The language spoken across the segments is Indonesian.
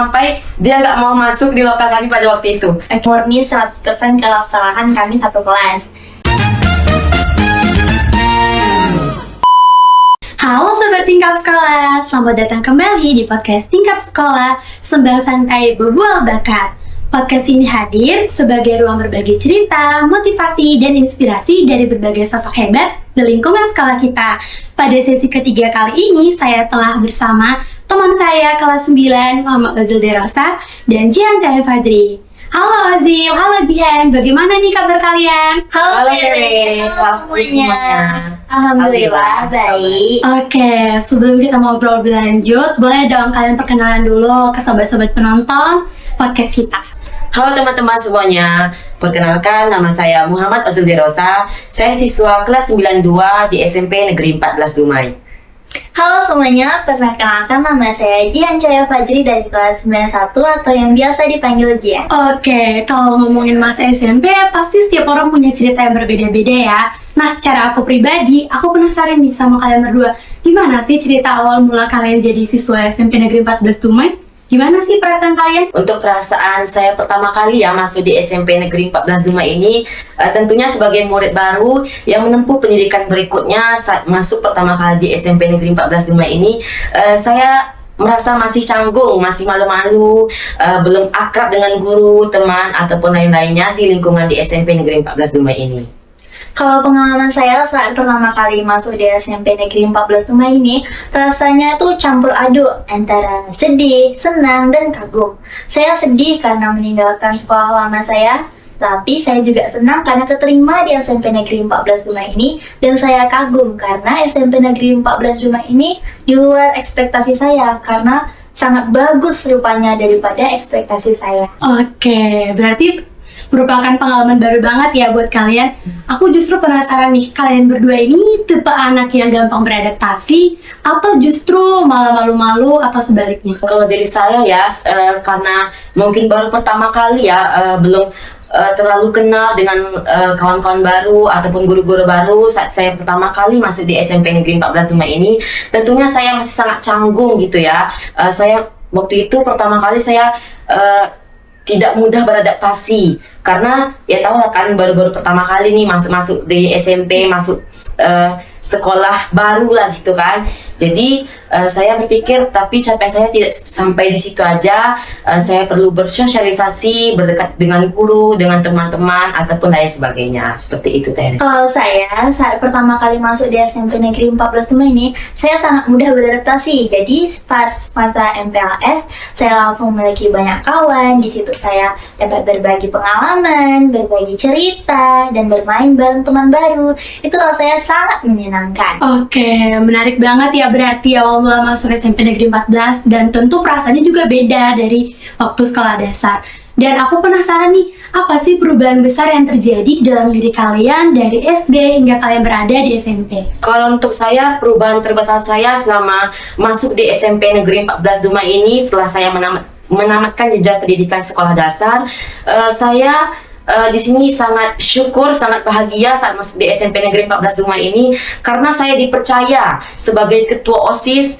sampai dia nggak mau masuk di lokal kami pada waktu itu. Murni 100% kesalahan kami satu kelas. Halo Sobat Tingkap Sekolah, selamat datang kembali di podcast Tingkap Sekolah, sembang santai berbual bakat. Podcast ini hadir sebagai ruang berbagi cerita, motivasi, dan inspirasi dari berbagai sosok hebat di lingkungan sekolah kita. Pada sesi ketiga kali ini, saya telah bersama teman saya kelas 9, Muhammad Azil Derosa, dan Jihan Taya Fadri. Halo Azil, halo Jihan, bagaimana nih kabar kalian? Halo Tere, halo semuanya. Alhamdulillah baik. Oke, sebelum kita ngobrol lebih lanjut, boleh dong kalian perkenalan dulu ke sobat-sobat penonton podcast kita. Halo teman-teman semuanya, perkenalkan nama saya Muhammad Azil Derosa. Saya siswa kelas 92 di SMP Negeri 14 Dumai. Halo semuanya, perkenalkan nama saya Jihan Cahaya Fajri dari kelas 91 atau yang biasa dipanggil Jihan. Oke, kalau ngomongin masa SMP, pasti setiap orang punya cerita yang berbeda-beda ya. Nah, secara aku pribadi, aku penasaran nih sama kalian berdua. Gimana sih cerita awal mula kalian jadi siswa SMP Negeri 14 Dumai? Gimana sih perasaan kalian? Untuk perasaan saya pertama kali ya masuk di SMP Negeri 14 Dumai ini, tentunya sebagai murid baru yang menempuh pendidikan berikutnya saat masuk pertama kali di SMP Negeri 14 Dumai ini, saya merasa masih canggung, masih malu-malu, belum akrab dengan guru, teman, ataupun lain-lainnya di lingkungan di SMP Negeri 14 Dumai ini. Kalau pengalaman saya saat pertama kali masuk di SMP Negeri 14 Dumai ini, rasanya tuh campur aduk antara sedih, senang, dan kagum. Saya sedih karena meninggalkan sekolah lama saya, tapi saya juga senang karena keterima di SMP Negeri 14 Dumai ini, dan saya kagum karena SMP Negeri 14 Dumai ini di luar ekspektasi saya karena sangat bagus rupanya daripada ekspektasi saya. Oke, berarti merupakan pengalaman baru banget ya buat kalian. Aku justru penasaran nih, kalian berdua ini tipe anak yang gampang beradaptasi atau justru malah malu-malu atau sebaliknya? Kalau dari saya ya, karena mungkin baru pertama kali ya, belum terlalu kenal dengan kawan-kawan baru ataupun guru-guru baru saat saya pertama kali masuk di SMP Negeri 14 Dumai ini, tentunya saya masih sangat canggung gitu ya. Saya waktu itu pertama kali saya tidak mudah beradaptasi karena ya tahu lah kan baru-baru pertama kali nih masuk di SMP, masuk sekolah baru lah gitu kan. Jadi saya berpikir tapi capek saya tidak sampai di situ aja. Saya perlu bersosialisasi, berdekat dengan guru, dengan teman-teman ataupun lain sebagainya. Seperti itu Tere. Kalau saya saat pertama kali masuk di SMP Negeri 14 Dumai ini, saya sangat mudah beradaptasi. Jadi pas masa MPLS, saya langsung memiliki banyak kawan. Di situ saya dapat berbagi pengalaman, berbagi cerita, dan bermain bareng teman baru. Itu kalau saya sangat menyenangkan. Oke, menarik banget ya berarti awal mula masuk SMP Negeri 14, dan tentu perasaannya juga beda dari waktu sekolah dasar. Dan aku penasaran nih, apa sih perubahan besar yang terjadi di dalam diri kalian dari SD hingga kalian berada di SMP? Kalau untuk saya, perubahan terbesar saya selama masuk di SMP Negeri 14 Dumai ini, setelah saya menamatkan jejak pendidikan sekolah dasar, saya di sini sangat syukur, sangat bahagia saat masuk di SMP Negeri 14 Dumai ini karena saya dipercaya sebagai ketua OSIS.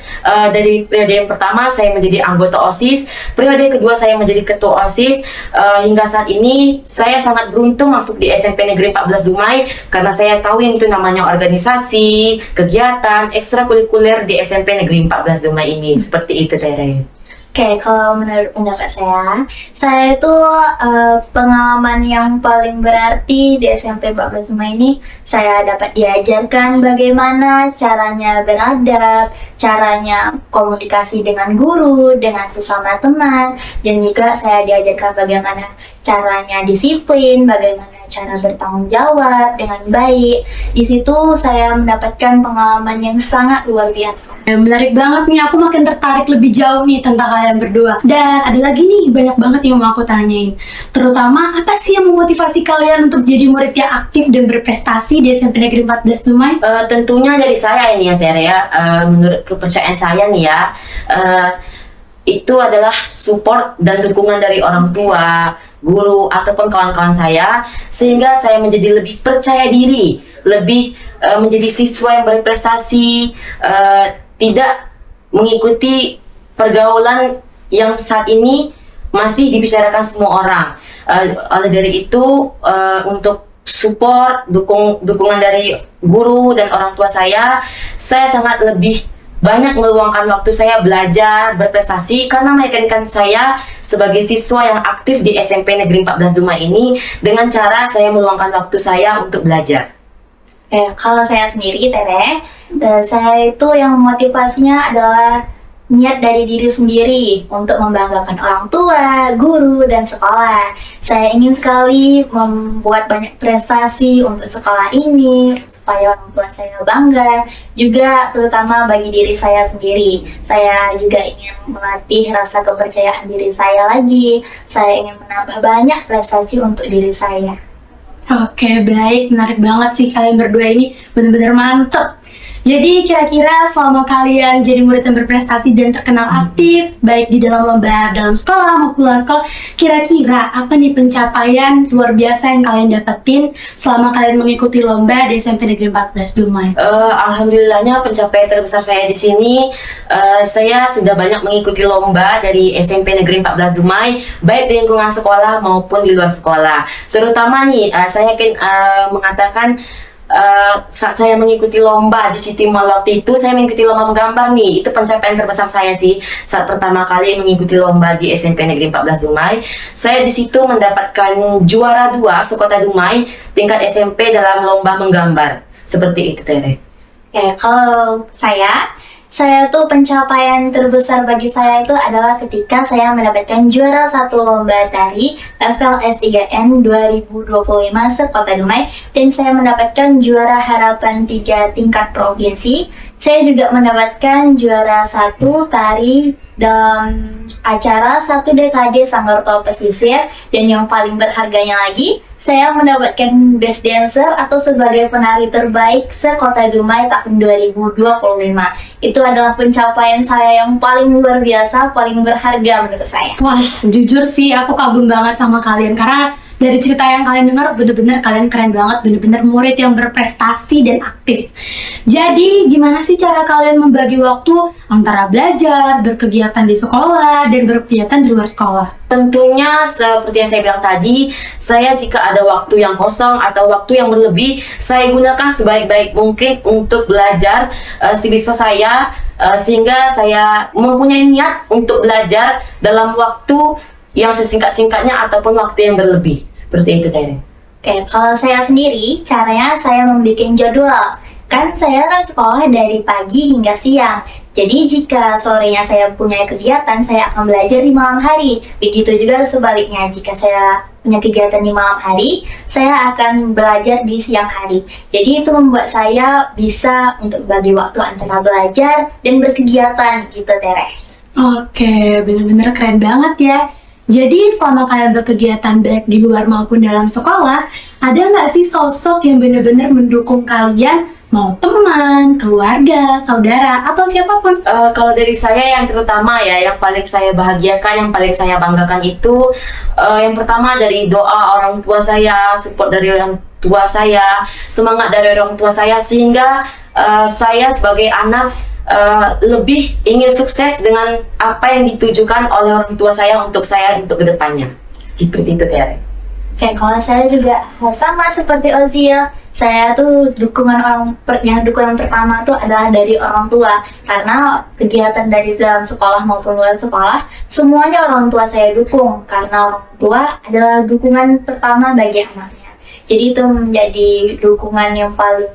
Dari periode yang pertama saya menjadi anggota OSIS, periode kedua saya menjadi ketua OSIS, hingga saat ini saya sangat beruntung masuk di SMP Negeri 14 Dumai karena saya tahu yang itu namanya organisasi, kegiatan, ekstrakurikuler di SMP Negeri 14 Dumai ini. Seperti itu Tere. Oke, kalau menurut pendapat saya itu pengalaman yang paling berarti di SMP 14 Dumai ini, saya dapat diajarkan bagaimana caranya beradab, caranya komunikasi dengan guru, dengan sesama teman, dan juga saya diajarkan bagaimana caranya disiplin, bagaimana cara bertanggung jawab dengan baik. Di situ saya mendapatkan pengalaman yang sangat luar biasa. Menarik banget nih, aku makin tertarik lebih jauh nih tentang kalian berdua. Dan ada lagi nih, banyak banget yang mau aku tanyain. Terutama, apa sih yang memotivasi kalian untuk jadi murid yang aktif dan berprestasi di SMP Negeri 14 Dumai? Tentunya dari saya ini ya Tere ya, menurut kepercayaan saya nih ya, itu adalah support dan dukungan dari orang tua, guru, ataupun kawan-kawan saya, sehingga saya menjadi lebih percaya diri, lebih menjadi siswa yang berprestasi, tidak mengikuti pergaulan yang saat ini masih dibicarakan semua orang. Oleh dari itu, untuk support, dukungan dari guru dan orang tua saya sangat lebih banyak meluangkan waktu saya belajar, berprestasi, karena meyakinkan saya sebagai siswa yang aktif di SMP Negeri 14 Dumai ini dengan cara saya meluangkan waktu saya untuk belajar. Kalau saya sendiri, Tere, saya itu yang motivasinya adalah niat dari diri sendiri untuk membanggakan orang tua, guru, dan sekolah. Saya ingin sekali membuat banyak prestasi untuk sekolah ini, supaya orang tua saya bangga, juga terutama bagi diri saya sendiri. Saya juga ingin melatih rasa kepercayaan diri saya lagi. Saya ingin menambah banyak prestasi untuk diri saya. Oke, baik. Menarik banget sih kalian berdua ini. Benar-benar mantep. Jadi kira-kira selama kalian jadi murid yang berprestasi dan terkenal aktif, baik di dalam lomba dalam sekolah maupun luar sekolah, kira-kira apa nih pencapaian luar biasa yang kalian dapetin selama kalian mengikuti lomba di SMP Negeri 14 Dumai? Alhamdulillahnya pencapaian terbesar saya di sini, saya sudah banyak mengikuti lomba dari SMP Negeri 14 Dumai, baik di lingkungan sekolah maupun di luar sekolah. Terutama nih, saya yakin mengatakan saat saya mengikuti lomba di Citimal waktu itu, saya mengikuti lomba menggambar nih. Itu pencapaian terbesar saya sih saat pertama kali mengikuti lomba di SMP Negeri 14 Dumai. Saya di situ mendapatkan juara 2 sekota Dumai tingkat SMP dalam lomba menggambar. Seperti itu, Tere. Kalau saya tuh pencapaian terbesar bagi saya itu adalah ketika saya mendapatkan juara 1 lomba tari FLS 3N 2025 sekota Dumai, dan saya mendapatkan juara harapan 3 tingkat provinsi. Saya juga mendapatkan juara 1 tari dalam acara 1 dekade Sanggarto Pesisir, dan yang paling berharganya lagi, saya mendapatkan Best Dancer atau sebagai penari terbaik sekota Dumai tahun 2025. Itu adalah pencapaian saya yang paling luar biasa, paling berharga menurut saya. Wah, jujur sih aku kagum banget sama kalian karena dari cerita yang kalian dengar bener-bener kalian keren banget, bener-bener murid yang berprestasi dan aktif. Jadi gimana sih cara kalian membagi waktu antara belajar, berkegiatan di sekolah, dan berkegiatan di luar sekolah? Tentunya seperti yang saya bilang tadi, saya jika ada waktu yang kosong atau waktu yang berlebih, saya gunakan sebaik-baik mungkin untuk belajar sebisa saya, sehingga saya mempunyai niat untuk belajar dalam waktu yang sesingkat-singkatnya ataupun waktu yang berlebih. Seperti itu, Tere. Kalau saya sendiri, caranya saya membuat jadwal. Kan saya kan sekolah dari pagi hingga siang. Jadi jika sorenya saya punya kegiatan, saya akan belajar di malam hari. Begitu juga sebaliknya, jika saya punya kegiatan di malam hari, saya akan belajar di siang hari. Jadi itu membuat saya bisa untuk bagi waktu antara belajar dan berkegiatan gitu, Tere. Oke, bener-bener keren banget ya. Jadi selama kalian berkegiatan baik di luar maupun dalam sekolah, ada nggak sih sosok yang benar-benar mendukung kalian, mau teman, keluarga, saudara, atau siapapun? Kalau dari saya yang terutama ya, yang paling saya bahagiakan, yang paling saya banggakan itu yang pertama dari doa orang tua saya, support dari orang tua saya, semangat dari orang tua saya, sehingga saya sebagai anak lebih ingin sukses dengan apa yang ditujukan oleh orang tua saya untuk kedepannya. Seperti itu, Tere. Kalau saya juga sama seperti Ozil, saya tuh dukungan pertama tuh adalah dari orang tua, karena kegiatan dari dalam sekolah maupun luar sekolah semuanya orang tua saya dukung, karena orang tua adalah dukungan pertama bagi anaknya. Jadi itu menjadi dukungan yang paling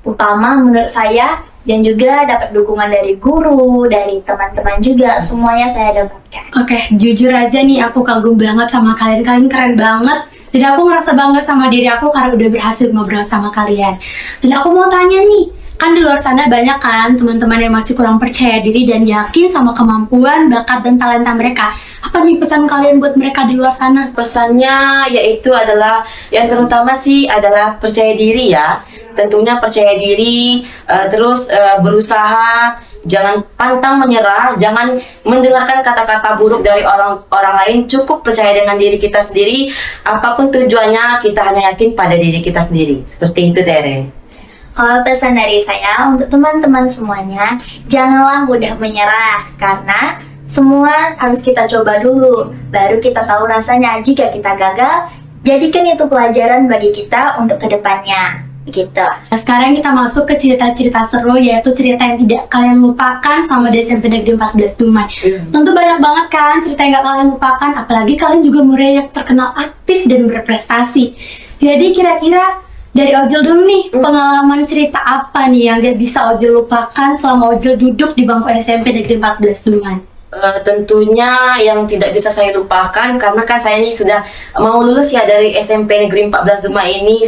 utama menurut saya, dan juga dapat dukungan dari guru, dari teman-teman juga, semuanya saya dapatkan. Oke, jujur aja nih aku kagum banget sama kalian, kalian keren banget. Dan aku ngerasa bangga sama diri aku karena udah berhasil ngobrol sama kalian. Dan aku mau tanya nih, kan di luar sana banyak kan teman-teman yang masih kurang percaya diri dan yakin sama kemampuan, bakat, dan talenta mereka. Apa nih pesan kalian buat mereka di luar sana? Pesannya yaitu adalah, yang terutama sih adalah percaya diri ya. Tentunya percaya diri, terus berusaha, jangan pantang menyerah, jangan mendengarkan kata-kata buruk dari orang lain, cukup percaya dengan diri kita sendiri. Apapun tujuannya, kita hanya yakin pada diri kita sendiri. Seperti itu, Tere. Kalau pesan dari saya untuk teman-teman semuanya, janganlah mudah menyerah, karena Semua harus kita coba dulu, baru kita tahu rasanya. Jika kita gagal, jadikan itu pelajaran bagi kita untuk kedepannya. Gitu. Nah, sekarang kita masuk ke cerita-cerita seru, yaitu cerita yang tidak kalian lupakan sama di SMP Negeri 14 Dumai. Tentu banyak banget kan cerita yang gak kalian lupakan, apalagi kalian juga murid yang terkenal aktif dan berprestasi. Jadi kira-kira dari Ojol dulu nih, pengalaman cerita apa nih yang gak bisa Ojol lupakan selama Ojol duduk di bangku SMP Negeri 14 Dumai? Tentunya yang tidak bisa saya lupakan karena kan saya ini sudah mau lulus ya dari SMP Negeri 14 Dumai ini.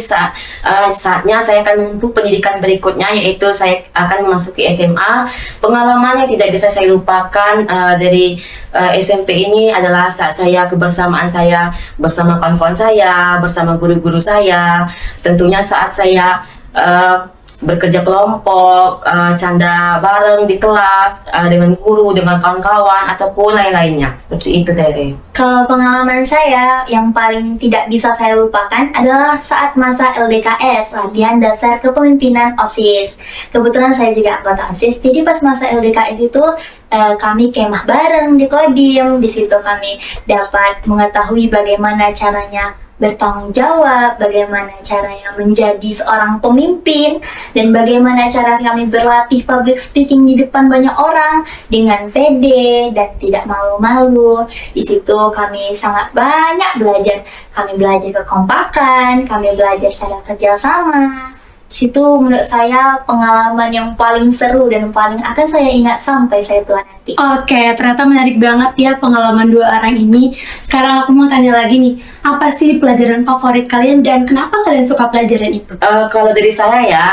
Saatnya saya akan menempuh pendidikan berikutnya, yaitu saya akan memasuki SMA. Pengalaman yang tidak bisa saya lupakan dari SMP ini adalah saat saya kebersamaan saya bersama kawan-kawan saya, bersama guru-guru saya. Tentunya saat saya bekerja kelompok, canda bareng di kelas dengan guru, dengan kawan-kawan ataupun lain-lainnya. Seperti itu, Tere. Kalau pengalaman saya yang paling tidak bisa saya lupakan adalah saat masa LDKS, latihan dasar kepemimpinan OSIS. Kebetulan saya juga anggota OSIS, jadi pas masa LDKS itu kami kemah bareng di Kodim. Di situ kami dapat mengetahui bagaimana caranya bertanggung jawab, bagaimana caranya menjadi seorang pemimpin, dan bagaimana cara kami berlatih public speaking di depan banyak orang dengan pede dan tidak malu-malu. Di situ kami sangat banyak belajar. Kami belajar kekompakan, kami belajar cara kerjasama. Di situ menurut saya pengalaman yang paling seru dan paling akan saya ingat sampai saya tua nanti. Oke, ternyata menarik banget ya pengalaman dua orang ini. Sekarang aku mau tanya lagi nih, apa sih pelajaran favorit kalian dan kenapa kalian suka pelajaran itu? Kalau dari saya ya,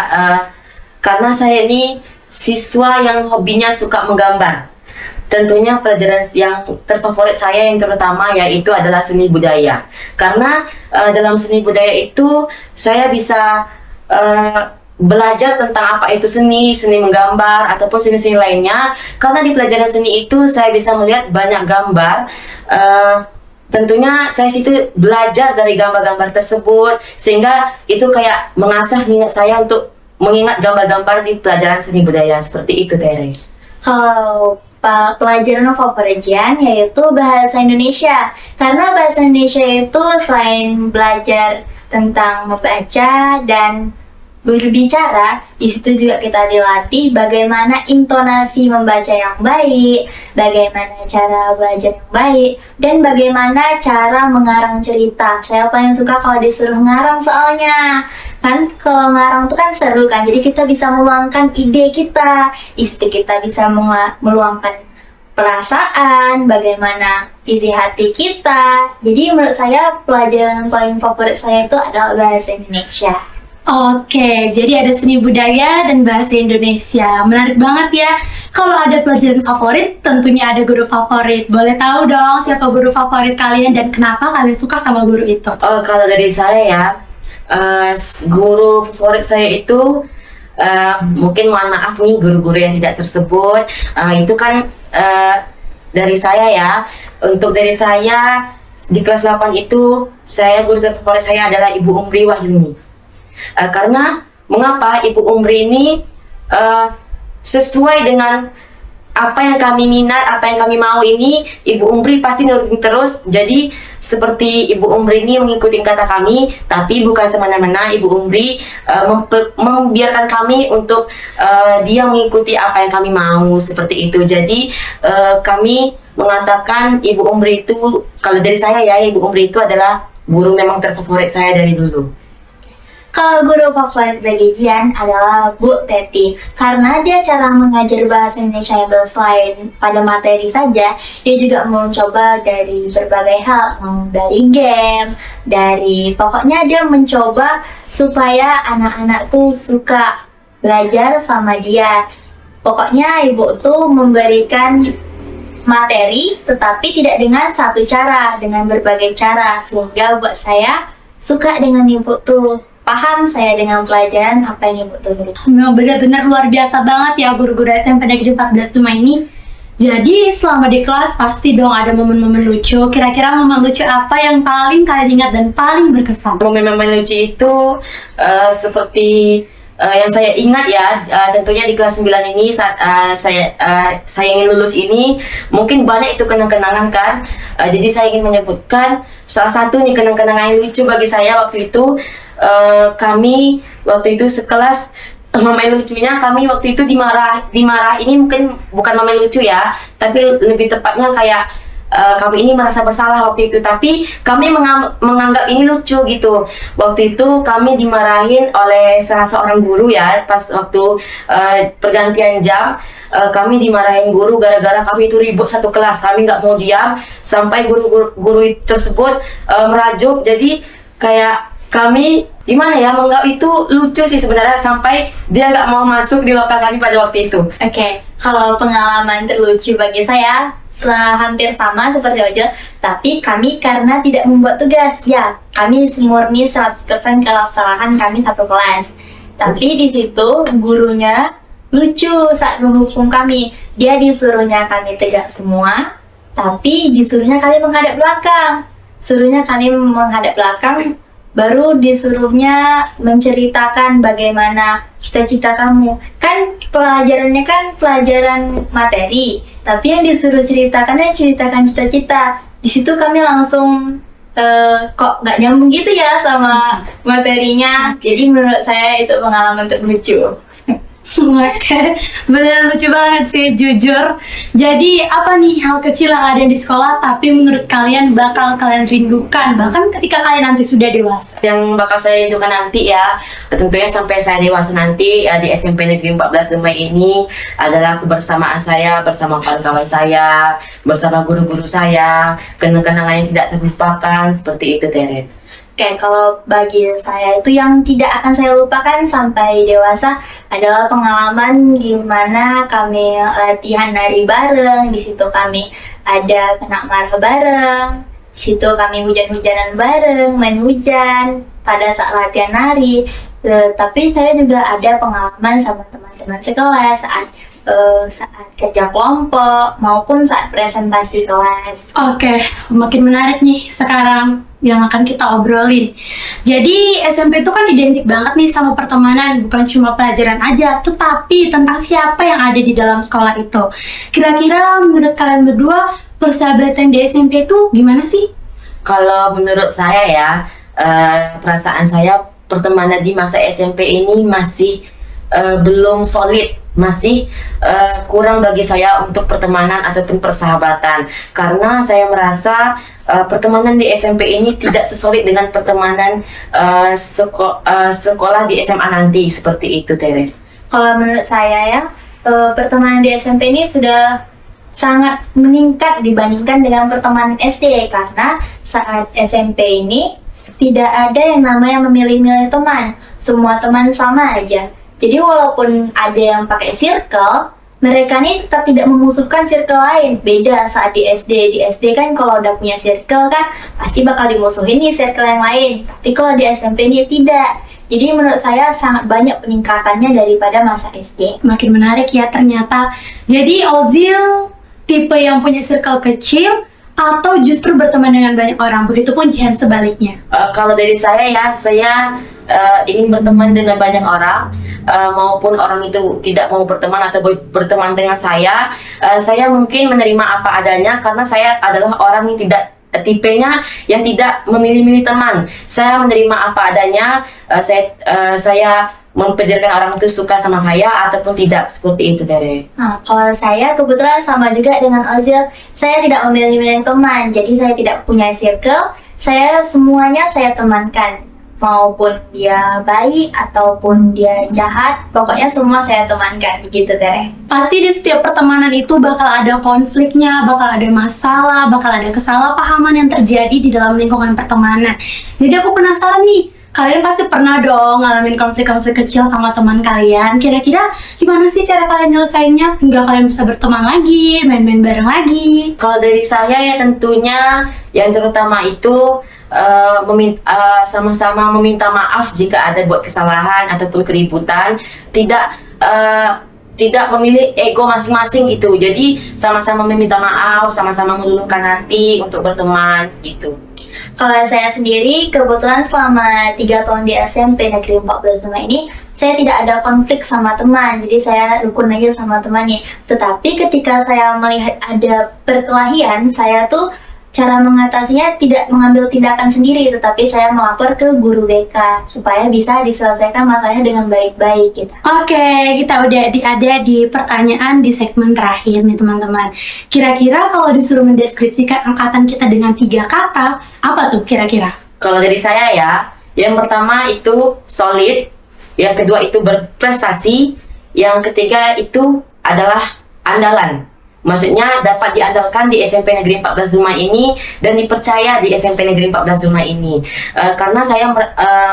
karena saya ini siswa yang hobinya suka menggambar. Tentunya pelajaran yang terfavorit saya yang terutama yaitu adalah seni budaya. Karena dalam seni budaya itu saya bisa belajar tentang apa itu seni menggambar ataupun seni-seni lainnya. Karena di pelajaran seni itu saya bisa melihat banyak gambar. Tentunya saya situ belajar dari gambar-gambar tersebut, sehingga itu kayak mengasah minat saya untuk mengingat gambar-gambar di pelajaran seni budaya. Seperti itu, Tere. Kalau pelajaran favoritnya yaitu bahasa Indonesia, karena bahasa Indonesia itu selain belajar tentang membaca dan berbicara, di situ juga kita dilatih bagaimana intonasi membaca yang baik, bagaimana cara belajar yang baik, dan bagaimana cara mengarang cerita. Saya paling suka kalau disuruh ngarang, soalnya kan kalau ngarang itu kan seru kan, jadi kita bisa meluangkan ide kita, di situ kita bisa meluangkan perasaan, bagaimana isi hati kita. Jadi menurut saya pelajaran paling favorit saya itu adalah bahasa Indonesia. Oke, jadi ada seni budaya dan bahasa Indonesia. Menarik banget ya. Kalau ada pelajaran favorit, tentunya ada guru favorit. Boleh tahu dong siapa guru favorit kalian dan kenapa kalian suka sama guru itu? Kalau dari saya ya, guru favorit saya itu mungkin mohon maaf nih guru-guru yang tidak tersebut. Itu kan dari saya ya. Untuk dari saya di kelas 8 itu, guru terfavorit saya adalah Ibu Umri Wahyuni. Karena mengapa Ibu Umri ini sesuai dengan apa yang kami minat, apa yang kami mau ini, Ibu Umri pasti nurutin terus. Jadi seperti Ibu Umri ini mengikuti kata kami, tapi bukan semena-mena. Ibu Umri membiarkan kami untuk dia mengikuti apa yang kami mau, seperti itu. Jadi kami mengatakan Ibu Umri itu, kalau dari saya ya, Ibu Umri itu adalah guru memang terfavorit saya dari dulu. Kalau guru favorit bagi Jian adalah Bu Teti, karena dia cara mengajar bahasa Indonesia yang selain pada materi saja, dia juga mencoba dari berbagai hal, dari game, pokoknya dia mencoba supaya anak-anak tuh suka belajar sama dia. Pokoknya ibu tuh memberikan materi, tetapi tidak dengan satu cara, dengan berbagai cara, sehingga buat saya suka dengan ibu tuh. Paham saya dengan pelajaran apa yang ibu tuh berikan. Memang benar-benar luar biasa banget ya guru-guru SMP Negeri 14 Dumai ini. Jadi selama di kelas pasti dong ada momen-momen lucu. Kira-kira momen lucu apa yang paling kalian ingat dan paling berkesan? Momen-momen lucu itu seperti yang saya ingat ya, tentunya di kelas 9 ini saat saya ingin lulus ini, mungkin banyak itu kenang-kenangan kan. Jadi saya ingin menyebutkan salah satu nih kenang-kenangan yang lucu bagi saya waktu itu. Kami waktu itu sekelas, momen lucunya kami waktu itu dimarah ini mungkin bukan momen lucu ya, tapi lebih tepatnya kayak kami ini merasa bersalah waktu itu, tapi kami menganggap ini lucu gitu. Waktu itu kami dimarahin oleh salah seorang guru ya, pas waktu pergantian jam. Kami dimarahin guru gara-gara kami itu ribut satu kelas. Kami nggak mau diam sampai guru tersebut merajuk. Jadi kayak kami gimana ya, menganggap itu lucu sih sebenarnya, sampai dia nggak mau masuk di lokal kami pada waktu itu. Oke, kalau pengalaman terlucu bagi saya hampir sama seperti Ojol, tapi kami karena tidak membuat tugas, ya kami murni 100% kesalahan kami satu kelas. Tapi di situ gurunya lucu saat menghukum kami. Dia disuruhnya kami tegak semua, tapi disuruhnya kami menghadap belakang. Suruhnya kami menghadap belakang, baru disuruhnya menceritakan bagaimana cita-cita kamu. Kan pelajarannya kan pelajaran materi, tapi yang disuruh ceritakan cita-cita. Di situ kami langsung kok nggak nyambung gitu ya sama materinya. Jadi menurut saya itu pengalaman terlucu. Oke, beneran lucu banget sih, jujur. Jadi apa nih hal kecil yang ada di sekolah tapi menurut kalian bakal kalian rindukan bahkan ketika kalian nanti sudah dewasa? Yang bakal saya rindukan nanti ya, tentunya sampai saya dewasa nanti ya, di SMP Negeri 14 Dumai ini adalah kebersamaan saya bersama kawan-kawan saya, bersama guru-guru saya, kenang-kenangan yang tidak terlupakan seperti itu, Teren. Oke, kalau bagi saya itu yang tidak akan saya lupakan sampai dewasa adalah pengalaman gimana kami latihan nari bareng. Di situ kami ada kena marah bareng. Di situ kami hujan-hujanan bareng, main hujan pada saat latihan nari. Tapi saya juga ada pengalaman sama teman-teman sekelas saat kerja kelompok maupun saat presentasi kelas. Oke, makin menarik nih sekarang yang akan kita obrolin. Jadi SMP itu kan identik banget nih sama pertemanan, bukan cuma pelajaran aja, tetapi tentang siapa yang ada di dalam sekolah itu. Kira-kira menurut kalian berdua persahabatan di SMP itu gimana sih? Kalau menurut saya ya, perasaan saya pertemanan di masa SMP ini masih belum solid, masih kurang bagi saya untuk pertemanan ataupun persahabatan, karena saya merasa pertemanan di SMP ini tidak sesolid dengan pertemanan sekolah di SMA nanti, seperti itu, Tere. Kalau menurut saya ya, pertemanan di SMP ini sudah sangat meningkat dibandingkan dengan pertemanan SD, karena saat SMP ini tidak ada yang namanya memilih-milih teman, semua teman sama aja. Jadi walaupun ada yang pakai circle, mereka ini tetap tidak memusuhkan circle lain. Beda saat di SD. Di SD kan kalau udah punya circle kan pasti bakal dimusuhin nih circle yang lain. Tapi kalau di SMP ini tidak. Jadi menurut saya sangat banyak peningkatannya daripada masa SD. Makin menarik ya ternyata. Jadi Ozil tipe yang punya circle kecil atau justru berteman dengan banyak orang? Begitupun Jihan sebaliknya. Kalau dari saya ya, saya ingin berteman dengan banyak orang, maupun orang itu tidak mau berteman atau berteman dengan saya mungkin menerima apa adanya, karena saya adalah orang yang tidak tipenya yang tidak memilih-milih teman. Saya menerima apa adanya, saya mempedulikan orang itu suka sama saya ataupun tidak, seperti itu, Tere. Nah, kalau saya kebetulan sama juga dengan Ozil, saya tidak memilih-milih teman, jadi saya tidak punya circle, saya semuanya saya temankan, maupun dia baik ataupun dia jahat, pokoknya semua saya temankan, begitu, Tere. Pasti di setiap pertemanan itu bakal ada konfliknya, bakal ada masalah, bakal ada kesalahpahaman yang terjadi di dalam lingkungan pertemanan. Jadi aku penasaran nih, kalian pasti pernah dong ngalamin konflik-konflik kecil sama teman kalian. Kira-kira gimana sih cara kalian nyelesainnya hingga kalian bisa berteman lagi, main-main bareng lagi? Kalau dari saya ya tentunya yang terutama itu sama-sama meminta maaf jika ada buat kesalahan ataupun keributan, tidak memilih ego masing-masing gitu. Jadi sama-sama meminta maaf, sama-sama meluluhkan hati untuk berteman gitu. Kalau saya sendiri, kebetulan selama 3 tahun di SMP Negeri 14 Dumai ini, saya tidak ada konflik sama teman, jadi saya rukun aja sama temannya. Tetapi ketika saya melihat ada perkelahian, saya tuh cara mengatasinya tidak mengambil tindakan sendiri, tetapi saya melapor ke guru BK supaya bisa diselesaikan masalahnya dengan baik-baik gitu. Oke, kita udah ada di pertanyaan di segmen terakhir nih teman-teman. Kira-kira kalau disuruh mendeskripsikan angkatan kita dengan 3 kata, apa tuh kira-kira? Kalau dari saya ya, yang pertama itu solid, yang kedua itu berprestasi, yang ketiga itu adalah andalan. Maksudnya dapat diandalkan di SMP Negeri 14 Dumai ini dan dipercaya di SMP Negeri 14 Dumai ini. Karena saya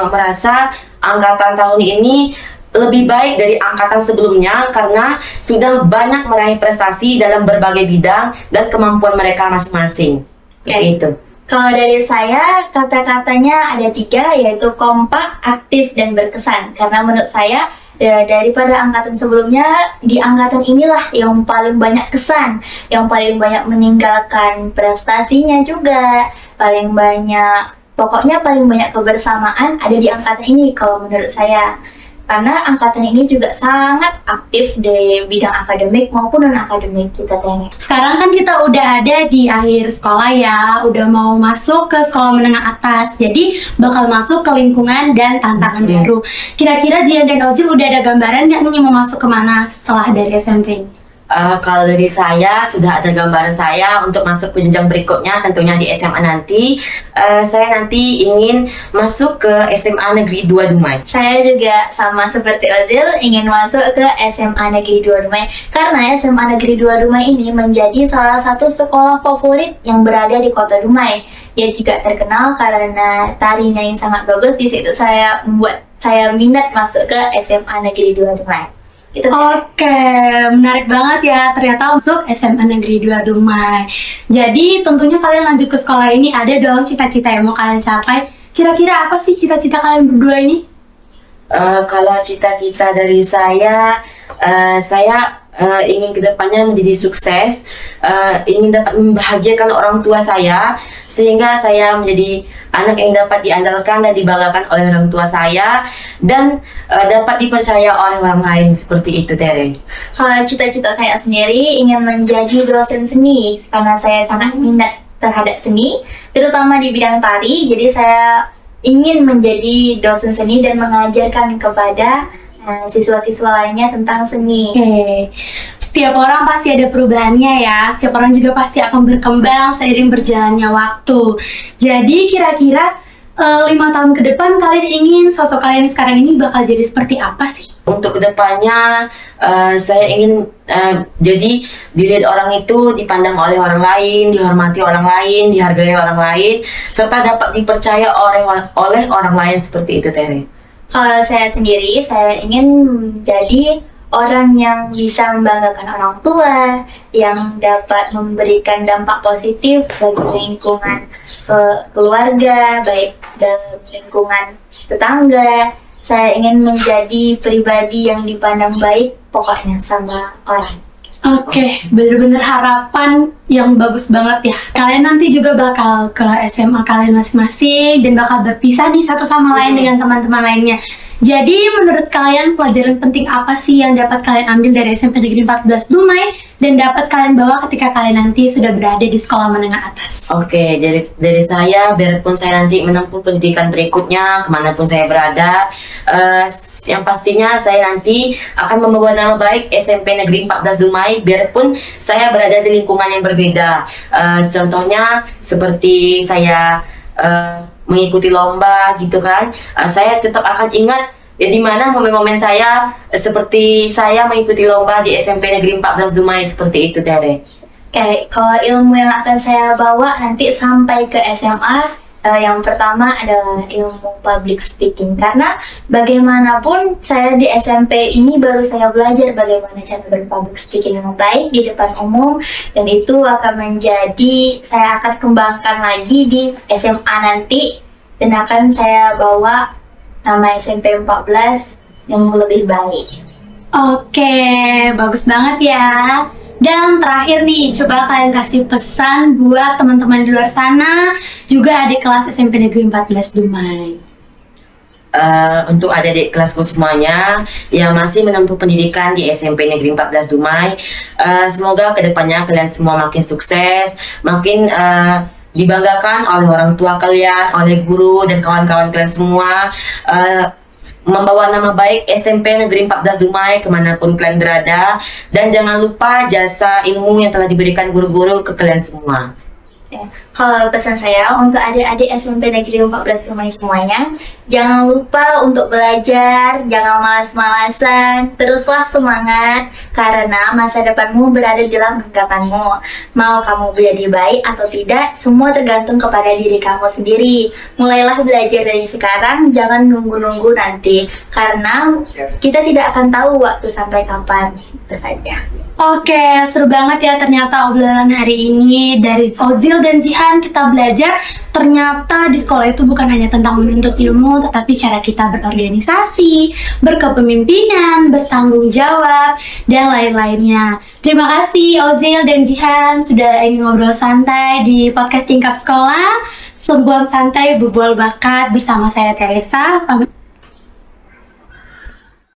merasa angkatan tahun ini lebih baik dari angkatan sebelumnya karena sudah banyak meraih prestasi dalam berbagai bidang dan kemampuan mereka masing-masing. Kayak itu. Kalau dari saya, kata-katanya ada 3, yaitu kompak, aktif, dan berkesan. Karena menurut saya, daripada angkatan sebelumnya, di angkatan inilah yang paling banyak kesan, yang paling banyak meninggalkan prestasinya juga, paling banyak, pokoknya paling banyak kebersamaan ada di angkatan ini kalau menurut saya. Karena angkatan ini juga sangat aktif di bidang akademik maupun non-akademik kita tanya. Sekarang kan kita udah ada di akhir sekolah ya, udah mau masuk ke sekolah menengah atas, jadi bakal masuk ke lingkungan dan tantangan baru. Kira-kira Jian dan Ojil udah ada gambaran nggak nih mau masuk kemana setelah dari SMP ini? Kalau dari saya sudah ada gambaran saya untuk masuk ke jenjang berikutnya, tentunya di SMA nanti. Saya nanti ingin masuk ke SMA Negeri 2 Dumai. Saya juga sama seperti Ozil ingin masuk ke SMA Negeri 2 Dumai karena SMA Negeri 2 Dumai ini menjadi salah satu sekolah favorit yang berada di kota Dumai. Dia juga terkenal karena tarinya yang sangat bagus. Di situ saya membuat saya minat masuk ke SMA Negeri 2 Dumai. Itu. Oke, menarik banget ya, ternyata masuk SMA Negeri 2 Dumai. Jadi tentunya kalian lanjut ke sekolah ini ada dong cita-cita yang mau kalian capai. Kira-kira apa sih cita-cita kalian berdua ini? Kalau cita-cita dari saya ingin kedepannya menjadi sukses, ingin dapat membahagiakan orang tua saya, sehingga saya menjadi anak yang dapat diandalkan dan dibanggakan oleh orang tua saya, dan dapat dipercaya oleh orang lain seperti itu, Tere. Kalau cita-cita saya sendiri ingin menjadi dosen seni karena saya sangat minat terhadap seni, terutama di bidang tari. Jadi saya ingin menjadi dosen seni dan mengajarkan kepada siswa-siswa lainnya tentang seni. Oke, setiap orang pasti ada perubahannya ya. Setiap orang juga pasti akan berkembang seiring berjalannya waktu. Jadi kira-kira 5 tahun ke depan kalian ingin sosok kalian sekarang ini bakal jadi seperti apa sih? Untuk kedepannya, saya ingin jadi dilihat orang itu dipandang oleh orang lain, dihormati orang lain, dihargai orang lain, serta dapat dipercaya oleh orang lain seperti itu, Tere. Kalau saya sendiri, saya ingin menjadi orang yang bisa membanggakan orang tua, yang dapat memberikan dampak positif bagi lingkungan keluarga, baik dalam lingkungan tetangga. Saya ingin menjadi pribadi yang dipandang baik pokoknya sama orang. Oke, bener-bener harapan yang bagus banget ya. Kalian nanti juga bakal ke SMA kalian masing-masing dan bakal berpisah nih satu sama lain dengan teman-teman lainnya. Jadi menurut kalian pelajaran penting apa sih yang dapat kalian ambil dari SMP Negeri 14 Dumai dan dapat kalian bawa ketika kalian nanti sudah berada di sekolah menengah atas? Oke, dari saya, biarpun saya nanti menempuh pendidikan berikutnya, kemanapun saya berada, yang pastinya saya nanti akan membawa nama baik SMP Negeri 14 Dumai, biarpun saya berada di lingkungan yang berbeda. Contohnya seperti saya mengikuti lomba gitu kan, saya tetap akan ingat ya di mana momen-momen saya seperti saya mengikuti lomba di SMP Negeri 14 Dumai seperti itu, Tere. Oke, kalau ilmu yang akan saya bawa nanti sampai ke SMA, yang pertama adalah ilmu public speaking. Karena bagaimanapun saya di SMP ini baru saya belajar bagaimana cara berpublic speaking yang baik di depan umum, dan itu akan menjadi saya akan kembangkan lagi di SMA nanti, dan akan saya bawa nama SMP 14 yang lebih baik. Oke, bagus banget ya. Dan terakhir nih, coba kalian kasih pesan buat teman-teman di luar sana, juga adik kelas SMP Negeri 14 Dumai. Untuk adik-adik kelasku semuanya yang masih menempuh pendidikan di SMP Negeri 14 Dumai, semoga kedepannya kalian semua makin sukses, makin dibanggakan oleh orang tua kalian, oleh guru dan kawan-kawan kalian semua, membawa nama baik SMP Negeri 14 Dumai kemanapun kalian berada, dan jangan lupa jasa ilmu yang telah diberikan guru-guru ke kalian semua. Kalau pesan saya untuk adik-adik SMP Negeri 14 Dumai semuanya, jangan lupa untuk belajar, jangan malas-malasan, teruslah semangat karena masa depanmu berada dalam genggamanmu. Mau kamu menjadi baik atau tidak, semua tergantung kepada diri kamu sendiri. Mulailah belajar dari sekarang, jangan nunggu-nunggu nanti karena kita tidak akan tahu waktu sampai kapan. Itu saja. Oke, seru banget ya ternyata obrolan hari ini. Dari Ozil dan Jihan kita belajar ternyata di sekolah itu bukan hanya tentang menuntut ilmu, tetapi cara kita berorganisasi, berkepemimpinan, bertanggung jawab, dan lain-lainnya. Terima kasih Ozil dan Jihan sudah ingin ngobrol santai di podcast Tingkap Sekolah. Sebuah santai berbual bakat bersama saya Teresa. Pamit.